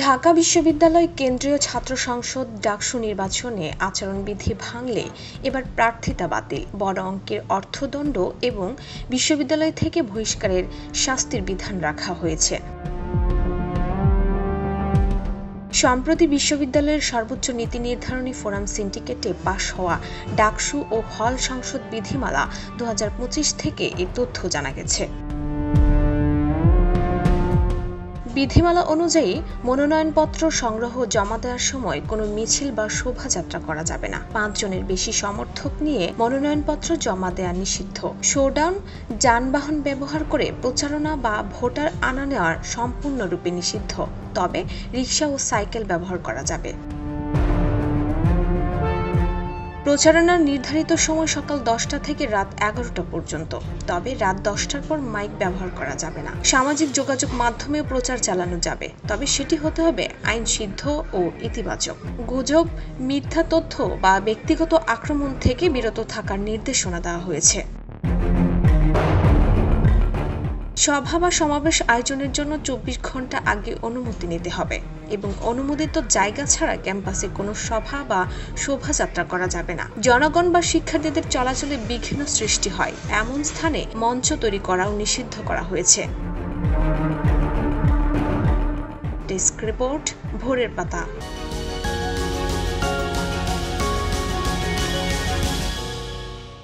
ঢাকা বিশ্ববিদ্যালয় কেন্দ্রীয় ছাত্র সংসদ ডাকসু নির্বাচনে আচরণবিধি ভাঙলে এবার প্রার্থিতা বাতিল, বড় অঙ্কের অর্থদণ্ড এবং বিশ্ববিদ্যালয় থেকে বহিষ্কারের শাস্তির বিধান রাখা হয়েছে। সম্প্রতি বিশ্ববিদ্যালয়ের সর্বোচ্চ নীতি নির্ধারণী ফোরাম সিন্ডিকেটে পাশ হওয়া ডাকসু ও হল সংসদ বিধিমালা 2025 থেকে এ তথ্য জানা গেছে। বিধিমালা অনুযায়ী মনোনয়নপত্র সংগ্রহ জমা দেওয়ার সময় কোনো মিছিল বা শোভাযাত্রা করা যাবে না। 5 জনের বেশি সমর্থক নিয়ে মনোনয়নপত্র জমা দেওয়া নিষিদ্ধ। শোডাউন, যানবাহন ব্যবহার করে প্রচারণা বা ভোটার আনা নেওয়ার সম্পূর্ণরূপে নিষিদ্ধ, তবে রিকশা ও সাইকেল ব্যবহার করা যাবে। প্রচারণার নির্ধারিত সময় সকাল 10টা থেকে রাত 11টা পর্যন্ত, তবে রাত 10টার পর মাইক ব্যবহার করা যাবে না। সামাজিক যোগাযোগ মাধ্যমে প্রচার চালানো যাবে, তবে সেটি হতে হবে আইন সিদ্ধ ও ইতিবাচক। গুজব, মিথ্যা তথ্য বা ব্যক্তিগত আক্রমণ থেকে বিরত থাকার নির্দেশনা দেওয়া হয়েছে। সভা বা সমাবেশ আয়োজনের জন্য 24 ঘন্টা আগে অনুমতি নিতে হবে এবং অনুমোদিত জায়গা ছাড়া ক্যাম্পাসে কোনো সভা বা শোভাযাত্রা করা যাবে না। জনগণ বা শিক্ষার্থীদের চলাচলে বিঘ্ন সৃষ্টি হয় এমন স্থানে মঞ্চ তৈরি করাও নিষিদ্ধ করা হয়েছে। ডেস্ক রিপোর্ট, ভোরের পাতা।